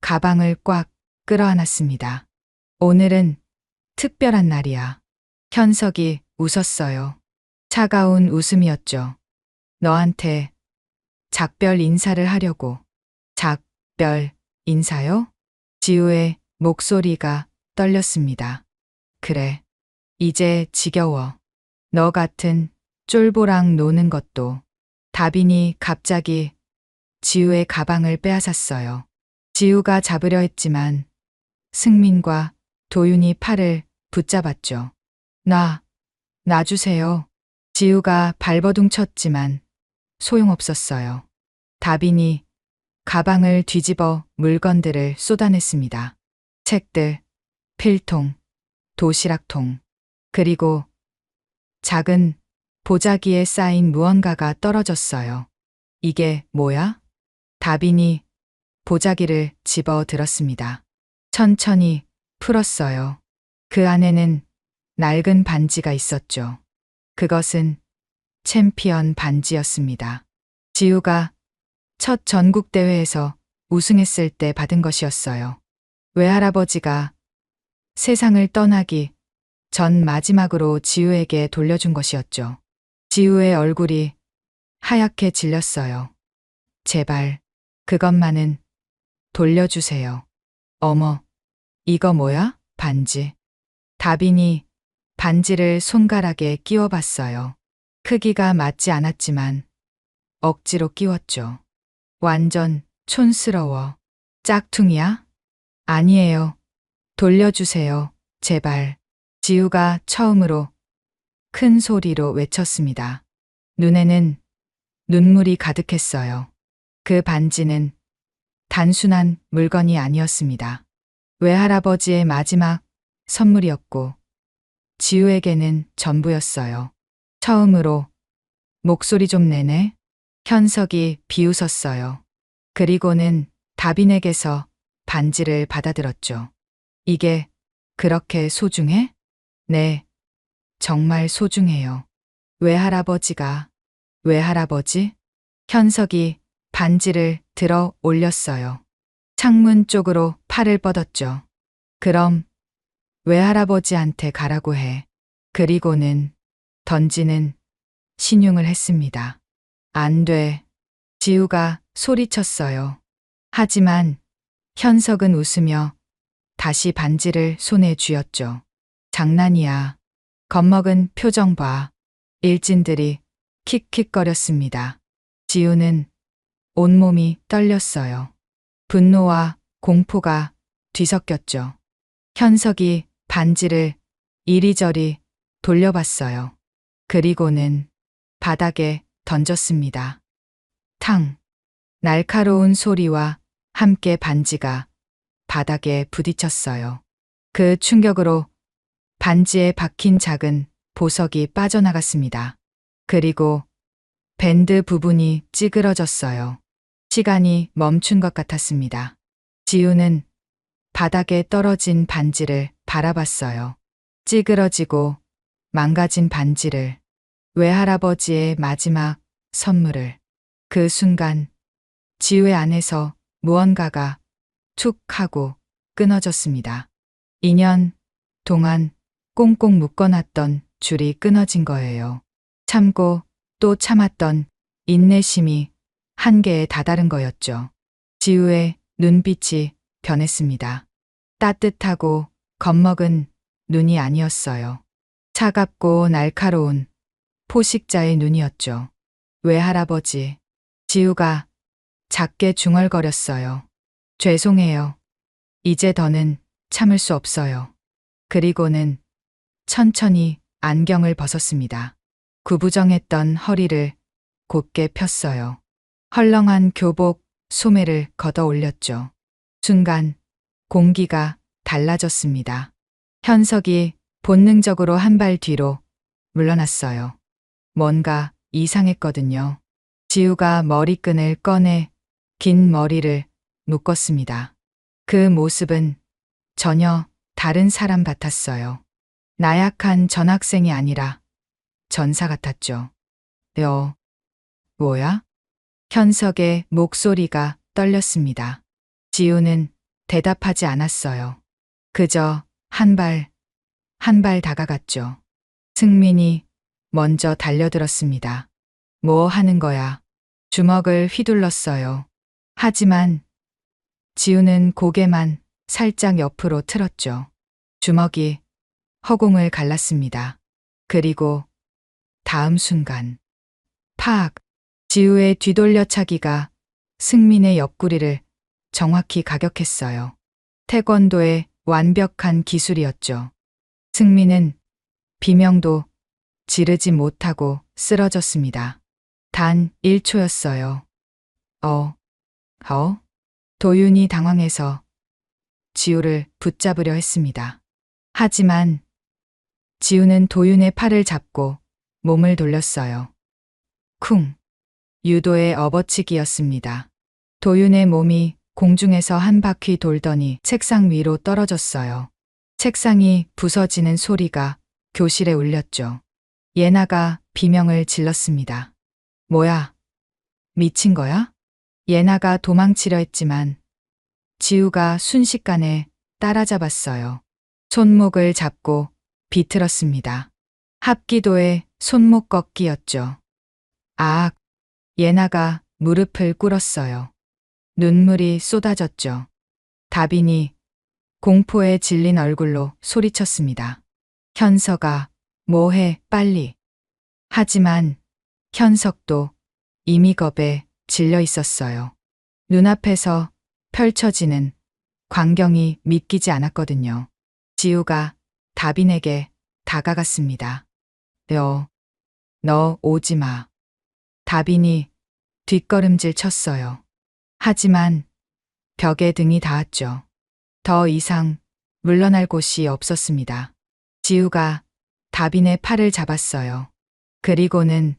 가방을 꽉 끌어안았습니다. 오늘은 특별한 날이야. 현석이 웃었어요. 차가운 웃음이었죠. 너한테 작별 인사를 하려고. 작별 인사요? 지우의 목소리가 떨렸습니다. 그래. 이제 지겨워. 너 같은 쫄보랑 노는 것도. 다빈이 갑자기 지우의 가방을 빼앗았어요. 지우가 잡으려 했지만 승민과 도윤이 팔을 붙잡았죠. 놔주세요. 지우가 발버둥 쳤지만 소용없었어요. 다빈이 가방을 뒤집어 물건들을 쏟아냈습니다. 책들, 필통, 도시락통, 그리고 작은 보자기에 쌓인 무언가가 떨어졌어요. 이게 뭐야? 다빈이 보자기를 집어 들었습니다. 천천히 풀었어요. 그 안에는 낡은 반지가 있었죠. 그것은 챔피언 반지였습니다. 지우가 첫 전국대회에서 우승했을 때 받은 것이었어요. 외할아버지가 세상을 떠나기 전 마지막으로 지우에게 돌려준 것이었죠. 지우의 얼굴이 하얗게 질렸어요. 제발 그것만은 돌려주세요. 어머, 이거 뭐야? 반지. 다빈이 반지를 손가락에 끼워봤어요. 크기가 맞지 않았지만 억지로 끼웠죠. 완전 촌스러워. 짝퉁이야? 아니에요. 돌려주세요. 제발. 지우가 처음으로 큰 소리로 외쳤습니다. 눈에는 눈물이 가득했어요. 그 반지는 단순한 물건이 아니었습니다. 외할아버지의 마지막 선물이었고 지우에게는 전부였어요. 처음으로 목소리 좀 내네. 현석이 비웃었어요. 그리고는 다빈에게서 반지를 받아들었죠. 이게 그렇게 소중해? 네, 정말 소중해요. 외할아버지? 현석이 반지를 들어 올렸어요. 창문 쪽으로 팔을 뻗었죠. 그럼 외할아버지한테 가라고 해. 그리고는 던지는 신용을 했습니다. 안 돼. 지우가 소리쳤어요. 하지만 현석은 웃으며 다시 반지를 손에 쥐었죠. 장난이야. 겁먹은 표정 봐. 일진들이 킥킥거렸습니다. 지우는 온몸이 떨렸어요. 분노와 공포가 뒤섞였죠. 현석이 반지를 이리저리 돌려봤어요. 그리고는 바닥에 던졌습니다. 탕! 날카로운 소리와 함께 반지가 바닥에 부딪혔어요. 그 충격으로 반지에 박힌 작은 보석이 빠져나갔습니다. 그리고 밴드 부분이 찌그러졌어요. 시간이 멈춘 것 같았습니다. 지우는 바닥에 떨어진 반지를 바라봤어요. 찌그러지고 망가진 반지를, 외할아버지의 마지막 선물을. 그 순간 지우의 안에서 무언가가 툭 하고 끊어졌습니다. 2년 동안 꽁꽁 묶어놨던 줄이 끊어진 거예요. 참고 또 참았던 인내심이 한계에 다다른 거였죠. 지우의 눈빛이 변했습니다. 따뜻하고 겁먹은 눈이 아니었어요. 차갑고 날카로운 포식자의 눈이었죠. 외할아버지. 지우가 작게 중얼거렸어요. 죄송해요. 이제 더는 참을 수 없어요. 그리고는 천천히 안경을 벗었습니다. 구부정했던 허리를 곧게 폈어요. 헐렁한 교복 소매를 걷어 올렸죠. 순간 공기가 달라졌습니다. 현석이 본능적으로 한 발 뒤로 물러났어요. 뭔가 이상했거든요. 지우가 머리끈을 꺼내 긴 머리를 묶었습니다. 그 모습은 전혀 다른 사람 같았어요. 나약한 전학생이 아니라 전사 같았죠. 뭐야? 현석의 목소리가 떨렸습니다. 지우는 대답하지 않았어요. 그저 한 발 다가갔죠. 승민이 먼저 달려들었습니다. 뭐 하는 거야? 주먹을 휘둘렀어요. 하지만 지우는 고개만 살짝 옆으로 틀었죠. 주먹이 허공을 갈랐습니다. 그리고 다음 순간 팍! 지우의 뒤돌려차기가 승민의 옆구리를 정확히 가격했어요. 태권도의 완벽한 기술이었죠. 승민은 비명도 지르지 못하고 쓰러졌습니다. 단 1초였어요. 도윤이 당황해서 지우를 붙잡으려 했습니다. 하지만 지우는 도윤의 팔을 잡고 몸을 돌렸어요. 쿵! 유도의 업어치기였습니다. 도윤의 몸이 공중에서 한 바퀴 돌더니 책상 위로 떨어졌어요. 책상이 부서지는 소리가 교실에 울렸죠. 예나가 비명을 질렀습니다. 뭐야? 미친 거야? 예나가 도망치려 했지만 지우가 순식간에 따라잡았어요. 손목을 잡고 비틀었습니다. 합기도의 손목 꺾기였죠. 예나가 무릎을 꿇었어요. 눈물이 쏟아졌죠. 다빈이 공포에 질린 얼굴로 소리쳤습니다. 현석아, 뭐해, 빨리. 하지만 현석도 이미 겁에 질려 있었어요. 눈앞에서 펼쳐지는 광경이 믿기지 않았거든요. 지우가 다빈에게 다가갔습니다. 너 오지 마. 다빈이 뒷걸음질 쳤어요. 하지만 벽에 등이 닿았죠. 더 이상 물러날 곳이 없었습니다. 지우가 다빈의 팔을 잡았어요. 그리고는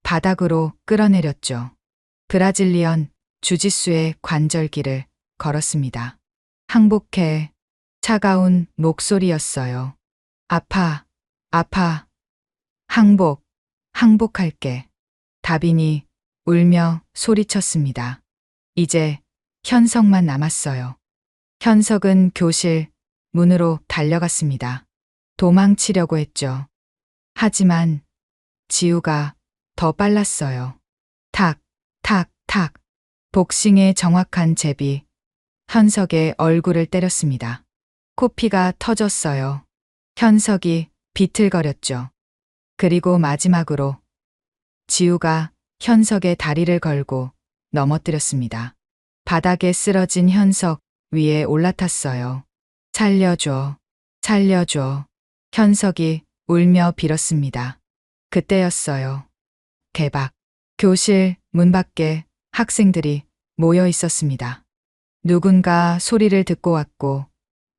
바닥으로 끌어내렸죠. 브라질리언 주짓수의 관절기를 걸었습니다. 항복해. 차가운 목소리였어요. 아파. 항복할게. 다빈이 울며 소리쳤습니다. 이제 현석만 남았어요. 현석은 교실 문으로 달려갔습니다. 도망치려고 했죠. 하지만 지우가 더 빨랐어요. 탁. 복싱의 정확한 제비, 현석의 얼굴을 때렸습니다. 코피가 터졌어요. 현석이 비틀거렸죠. 그리고 마지막으로 지우가 현석의 다리를 걸고 넘어뜨렸습니다. 바닥에 쓰러진 현석 위에 올라탔어요. 살려줘. 현석이 울며 빌었습니다. 그때였어요. 개박. 교실 문 밖에 학생들이 모여 있었습니다. 누군가 소리를 듣고 왔고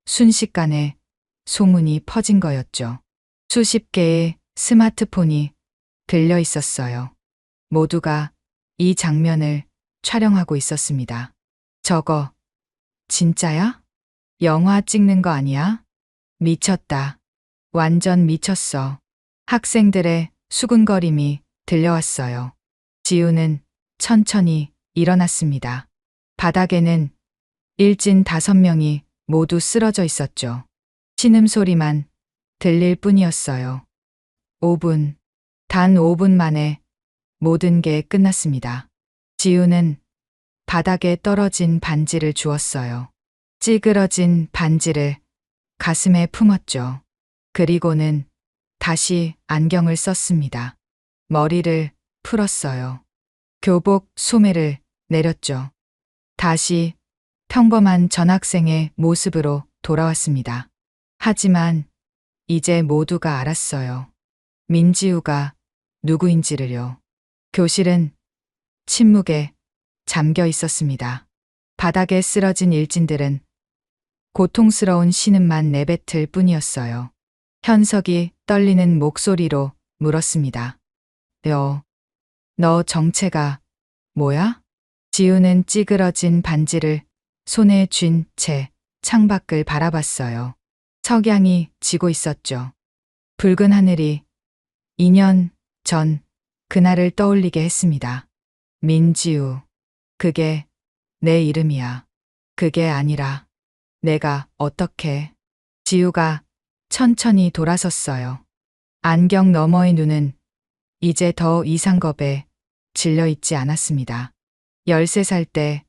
순식간에 소문이 퍼진 거였죠. 수십 개의 스마트폰이 들려 있었어요. 모두가 이 장면을 촬영하고 있었습니다. 저거 진짜야? 영화 찍는 거 아니야? 미쳤다. 완전 미쳤어. 학생들의 수군거림이 들려왔어요. 지우는 천천히 일어났습니다. 바닥에는 일진 5명이 모두 쓰러져 있었죠. 신음소리만 들릴 뿐이었어요. 단 5분 만에 모든 게 끝났습니다. 지우는 바닥에 떨어진 반지를 주웠어요. 찌그러진 반지를 가슴에 품었죠. 그리고는 다시 안경을 썼습니다. 머리를 풀었어요. 교복 소매를 내렸죠. 다시 평범한 전학생의 모습으로 돌아왔습니다. 하지만 이제 모두가 알았어요. 민지우가 누구인지를요. 교실은 침묵에 잠겨 있었습니다. 바닥에 쓰러진 일진들은 고통스러운 신음만 내뱉을 뿐이었어요. 현석이 떨리는 목소리로 물었습니다. 너 정체가 뭐야? 지우는 찌그러진 반지를 손에 쥔 채 창밖을 바라봤어요. 석양이 지고 있었죠. 붉은 하늘이 2년 전 그날을 떠올리게 했습니다. 민지우. 그게 내 이름이야. 그게 아니라 내가 어떻게. 지우가 천천히 돌아섰어요. 안경 너머의 눈은 이제 더 이상 겁에 질려 있지 않았습니다. 13살 때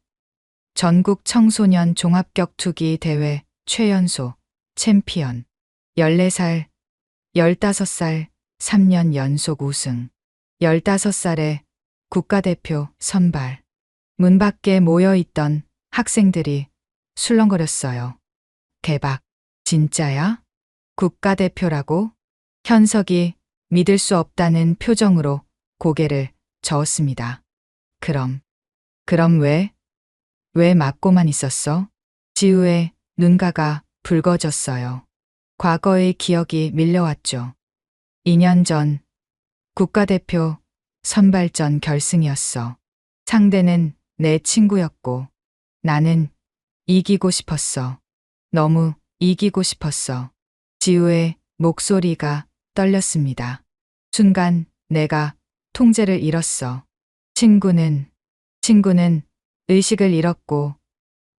전국 청소년 종합격투기 대회 최연소 챔피언. 14살, 15살 3년 연속 우승. 15살에 국가대표 선발. 문 밖에 모여있던 학생들이 술렁거렸어요. 대박. 진짜야? 국가대표라고? 현석이 믿을 수 없다는 표정으로 고개를 저었습니다. 그럼 왜? 왜 맞고만 있었어? 지우의 눈가가 붉어졌어요. 과거의 기억이 밀려왔죠. 2년 전 국가대표 선발전 결승이었어. 상대는 내 친구였고 나는 이기고 싶었어. 너무 이기고 싶었어. 지우의 목소리가 떨렸습니다. 순간 내가 통제를 잃었어. 친구는 의식을 잃었고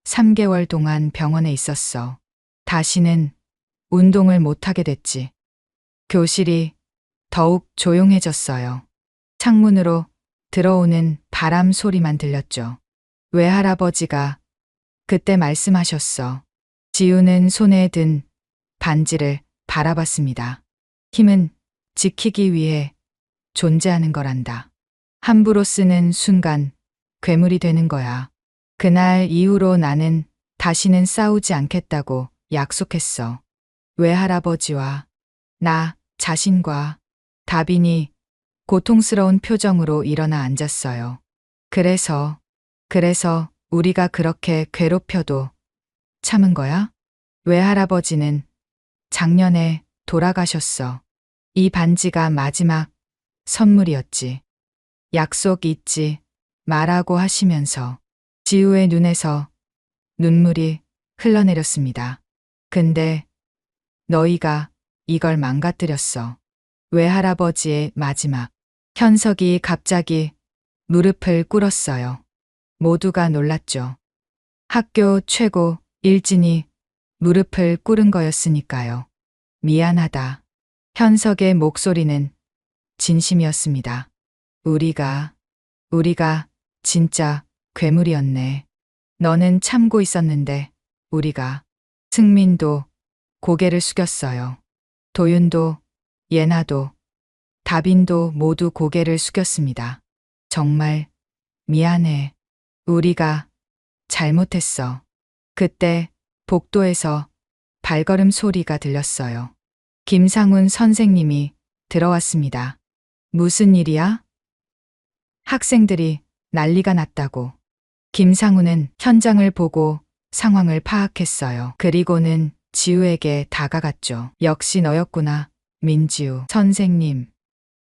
3개월 동안 병원에 있었어. 다시는 운동을 못하게 됐지. 교실이 더욱 조용해졌어요. 창문으로 들어오는 바람 소리만 들렸죠. 외할아버지가 그때 말씀하셨어. 지우는 손에 든 반지를 바라봤습니다. 힘은 지키기 위해 존재하는 거란다. 함부로 쓰는 순간 괴물이 되는 거야. 그날 이후로 나는 다시는 싸우지 않겠다고 약속했어. 외할아버지와 나 자신과. 다빈이 고통스러운 표정으로 일어나 앉았어요. 그래서 우리가 그렇게 괴롭혀도 참은 거야? 외할아버지는 작년에 돌아가셨어. 이 반지가 마지막 선물이었지. 약속 잊지 말라고 하시면서. 지우의 눈에서 눈물이 흘러내렸습니다. 근데 너희가 이걸 망가뜨렸어. 외할아버지의 마지막. 현석이 갑자기 무릎을 꿇었어요. 모두가 놀랐죠. 학교 최고 일진이 무릎을 꿇은 거였으니까요. 미안하다. 현석의 목소리는 진심이었습니다. 우리가 진짜 괴물이었네. 너는 참고 있었는데 우리가. 승민도 고개를 숙였어요. 도윤도, 예나도, 다빈도 모두 고개를 숙였습니다. 정말 미안해. 우리가 잘못했어. 그때 복도에서 발걸음 소리가 들렸어요. 김상훈 선생님이 들어왔습니다. 무슨 일이야? 학생들이 난리가 났다고. 김상훈은 현장을 보고 상황을 파악했어요. 그리고는 지우에게 다가갔죠. 역시 너였구나, 민지우. 선생님,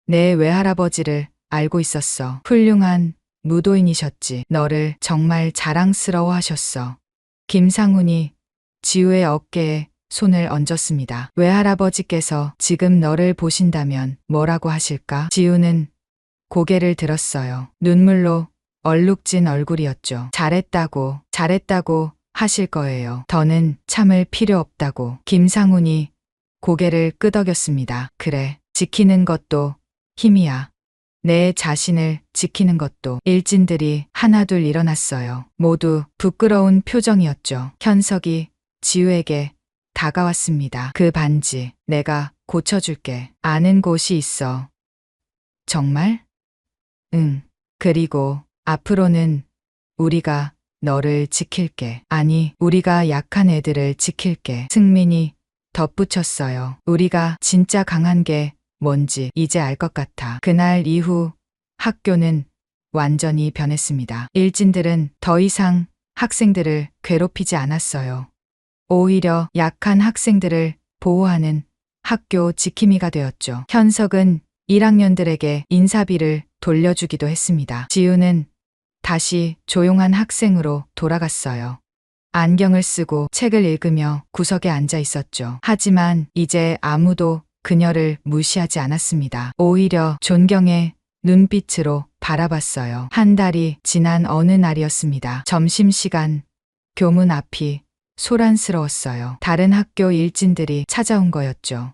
내 외할아버지를 알고 있었어. 훌륭한 무도인이셨지. 너를 정말 자랑스러워하셨어. 김상훈이 지우의 어깨에 손을 얹었습니다. 외할아버지께서 지금 너를 보신다면 뭐라고 하실까? 지우는 고개를 들었어요. 눈물로 얼룩진 얼굴이었죠. 잘했다고 하실 거예요. 더는 참을 필요 없다고. 김상훈이 고개를 끄덕였습니다. 그래, 지키는 것도 힘이야. 내 자신을 지키는 것도. 일진들이 하나둘 일어났어요. 모두 부끄러운 표정이었죠. 현석이 지우에게 다가왔습니다. 그 반지 내가 고쳐줄게. 아는 곳이 있어. 정말? 응. 그리고 앞으로는 우리가 너를 지킬게. 아니, 우리가 약한 애들을 지킬게. 승민이 덧붙였어요. 우리가 진짜 강한 게 뭔지 이제 알 것 같아. 그날 이후 학교는 완전히 변했습니다. 일진들은 더 이상 학생들을 괴롭히지 않았어요. 오히려 약한 학생들을 보호하는 학교 지킴이가 되었죠. 현석은 1학년들에게 인사비를 돌려주기도 했습니다. 지우는 다시 조용한 학생으로 돌아갔어요. 안경을 쓰고 책을 읽으며 구석에 앉아 있었죠. 하지만 이제 아무도 그녀를 무시하지 않았습니다. 오히려 존경의 눈빛으로 바라봤어요. 한 달이 지난 어느 날이었습니다. 점심시간 교문 앞이 소란스러웠어요. 다른 학교 일진들이 찾아온 거였죠.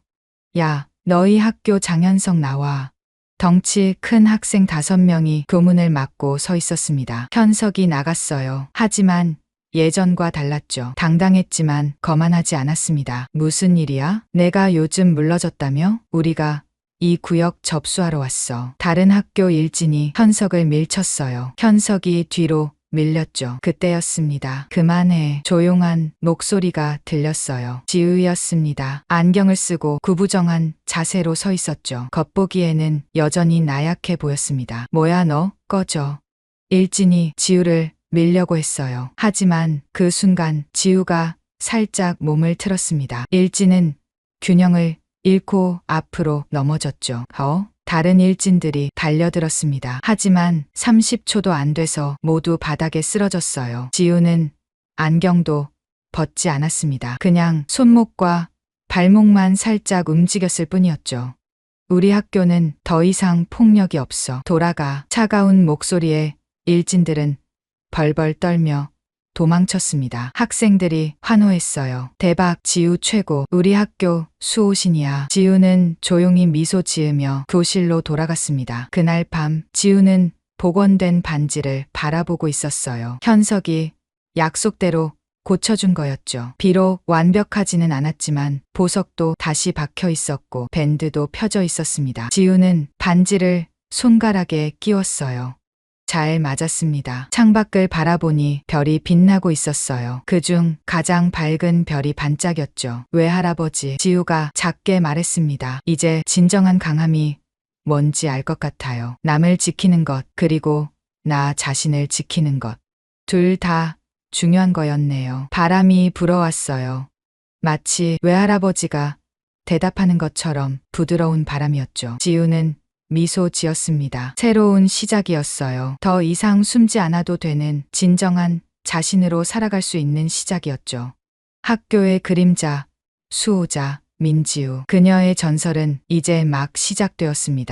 야, 너희 학교 장현석 나와. 덩치 큰 학생 5명이 교문을 막고 서 있었습니다. 현석이 나갔어요. 하지만 예전과 달랐죠. 당당했지만 거만하지 않았습니다. 무슨 일이야? 내가 요즘 물러졌다며? 우리가 이 구역 접수하러 왔어. 다른 학교 일진이 현석을 밀쳤어요. 현석이 뒤로 밀렸죠. 그때였습니다. 그만해. 조용한 목소리가 들렸어요. 지우였습니다. 안경을 쓰고 구부정한 자세로 서 있었죠. 겉보기에는 여전히 나약해 보였습니다. 뭐야 너? 꺼져. 일진이 지우를 밀려고 했어요. 하지만 그 순간 지우가 살짝 몸을 틀었습니다. 일진은 균형을 잃고 앞으로 넘어졌죠. 다른 일진들이 달려들었습니다. 하지만 30초도 안 돼서 모두 바닥에 쓰러졌어요. 지우는 안경도 벗지 않았습니다. 그냥 손목과 발목만 살짝 움직였을 뿐이었죠. 우리 학교는 더 이상 폭력이 없어. 돌아가. 차가운 목소리에 일진들은 벌벌 떨며 도망쳤습니다. 학생들이 환호했어요. 대박, 지우 최고. 우리 학교 수호신이야. 지우는 조용히 미소 지으며 교실로 돌아갔습니다. 그날 밤 지우는 복원된 반지를 바라보고 있었어요. 현석이 약속대로 고쳐준 거였죠. 비록 완벽하지는 않았지만 보석도 다시 박혀 있었고 밴드도 펴져 있었습니다. 지우는 반지를 손가락에 끼웠어요. 잘 맞았습니다. 창밖을 바라보니 별이 빛나고 있었어요. 그중 가장 밝은 별이 반짝였죠. 외할아버지, 지우가 작게 말했습니다. 이제 진정한 강함이 뭔지 알 것 같아요. 남을 지키는 것, 그리고 나 자신을 지키는 것. 둘 다 중요한 거였네요. 바람이 불어왔어요. 마치 외할아버지가 대답하는 것처럼 부드러운 바람이었죠. 지우는 미소 지었습니다. 새로운 시작이었어요. 더 이상 숨지 않아도 되는 진정한 자신으로 살아갈 수 있는 시작이었죠. 학교의 그림자, 수호자, 민지우. 그녀의 전설은 이제 막 시작되었습니다.